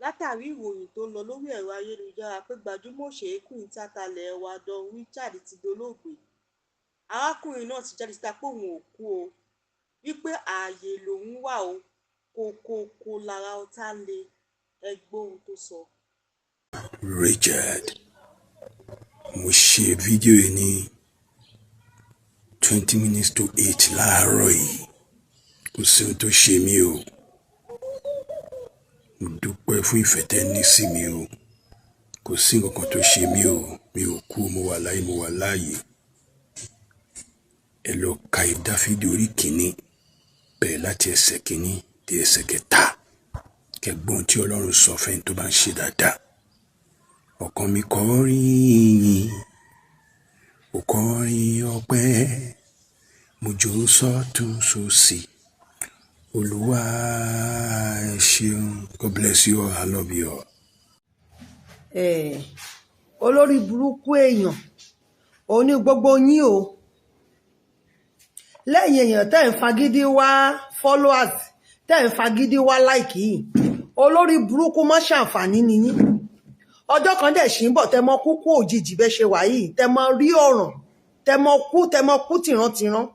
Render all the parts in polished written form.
látàrí ìròyìn tó ń lọ lórí ẹ̀rọ ayélujára pé gbajúmọ̀ òṣèrékùnrin tíátà ilẹ̀ wa Don Richard ti dolóògbé. Arákùnrin náà ti jáde síta pé òun ò kú o, wípé ààyè lòun wà o, kókókó lára ọ̀tá le. Ẹ gbọ́ ohun tó sọ. Richard, mo ṣe fídíò yìí ní 20 minutes to 8 láàárọ̀ yìí. Kò sí ohun tó ṣe mí o. Mo dúpẹ́ fún ìfẹ́ tẹ́ ní sí mi o. Kò sí nǹkan tó ṣe mí o. Mi ò kú, mo wà láyé, mo wà láàyè. Ẹ lọ ka Dáfídì orí kìíní bẹ̀rẹ̀ láti ẹsẹ̀ kìíní dé ẹsẹ̀ kẹta. Kẹ́gbọ́n tí Ọlọ́run sọ fẹ́ni tó bá ń ṣe dáadáa. Ọkàn mi kọrin ìyìn, ó kọrin ọpẹ́, mo jó sọ́tùn sósì. Olúwa ẹ ṣeun. God bless you all. I love you all. Olórí burúkú èèyàn òun ní gbogbo yín o. Lẹ́yìn èèyàn tẹ́ ń fagídí wá followers, tẹ́ ń fagídí wá like yìí, olórí burúkú má ṣàǹfààní ni yín. Ọjọ́ kan dẹ̀ ṣì ń bọ̀ tẹ́ mọ kúkú òjijì bẹ́ ṣe wà yìí, tẹ́ mọ rí ọ̀ràn, tẹ́ mọ kú tìrantìran.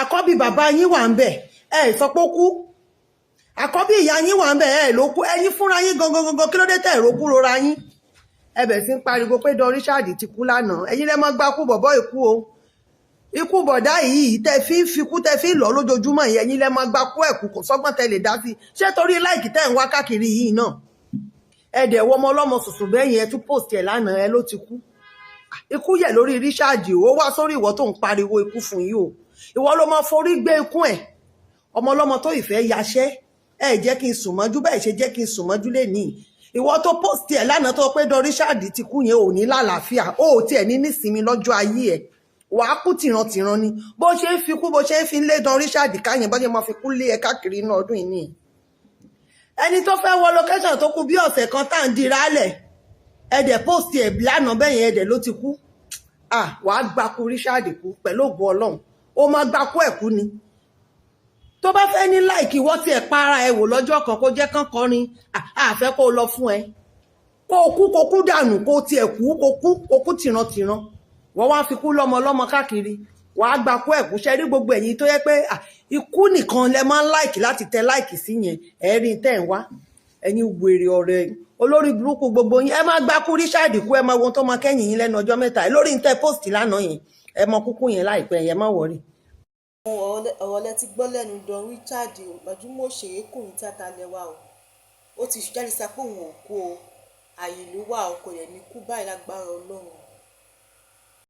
Àkọ́bí bàbá yín wà ń bẹ̀, ẹ sọ pé ó kú. Àkọ́bí ìyá yín wà ń bẹ̀, ẹ ló kú. Ẹ̀yin fúnra yín gangan kí ló dé tẹ́ ìrókú rora yín? Ẹ bẹ̀ sí ń pariwo pé Don Richard ti kú lánàá. Ẹ̀yin lẹ mọ́ gbá kú bọ̀bọ́ ìkú o. Ikú bọ̀dá yìí tẹ́ fi ń fikú tẹ́ fi ń lọ lójoojúmọ́ yìí, ẹ̀yin lẹ mọ́ gbá kú ẹ̀kú, kò sọ́gbọ́n tẹ́ lè dá sí. Ṣé torí láìkì tẹ́ ń wá káàkiri yìí náà? Ẹ̀dẹ̀ wọ ọmọ ọlọ́mọ sùsù bẹ́yìn ẹ tún post ẹ̀ lánàá ẹ ló ti kú. Ikú yẹ̀ lórí Richard ó wá sórí ìwọ tó ń pariwo ikú fún yìí o. Ìwọ ló máa forí gbé ikú ẹ̀. Ọmọ ọlọ́mọ tó ìfẹ́ yaṣẹ́ ẹ jẹ́ kí n sùn mọ́jú bẹ́ẹ̀ ṣe jẹ́ kí n sùn mọ́jú lénìí. Ìwọ tó post ẹ̀ lánàá tó pé Don Richard ti kú yẹn ò ní lálàáfíà, ó tiẹ̀ ní nísinmi lọ́jọ́ ayé ẹ̀. Wàá kú tìrantìran ni. Bó ṣe ń fi kú bó ṣe ń fi lé Don Richard káyẹn bó ṣe máa fi kú lé ẹ káàkiri inú ọdún yìí nìyẹn. Ẹni tó fẹ́ wọ location tó kú bí ọ̀sẹ̀ kan tá à ń dira lẹ̀, ẹ̀dẹ̀ post ẹ̀ lánàá bẹ́yẹn ẹ̀dẹ̀ ló ti kú. Wàá gbakú Richard kú pẹ̀lú ògo Ọlọ́run. Ó máa gbakú ẹ̀ kú ni. Tó bá fẹ́ ní láìkì wọ́n ti ẹ̀ para ẹ wò lọ́jọ́ kan kó jẹ́ kán kọrin, àfẹ́ kó lọ fún ẹ. Kó kú dànù, kó tiẹ̀ kó kú tìrantìran. Wọ́n wá fi kú lọ́mọ káàkiri. Wàá gbakú ẹ̀ kú. Ṣe rí gbogbo ẹ̀yin tó yẹ pé ikú nìkan lẹ máa ń láìkì láti tẹ láìkì sí yẹn. Ẹ̀rí tẹ̀ ń wá. Ẹ̀yin wèrè ọ̀rẹ́ olórí burúkú gbogbo yín. Ẹ máa gbakú Richard kú, ẹ máa wo tó máa kẹ́yìn yín lẹ́nu ọjọ́ mẹ́ta. Lórí tẹ post lánàá yẹn, ẹ mọ kúkú yẹn láìpẹ́ yẹn má wọrí. Ọ̀rọ̀ lẹ ti gbọ́ lẹ́nu Don Richard, gbajúmọ̀ òṣèrékùnrin tíátà ilẹ̀ wa o. Ó ti jáde síta pé òun ò kú o, ààyè ló wà o, kò dẹ̀ ní kú báyìí lágbára Ọlọ́run.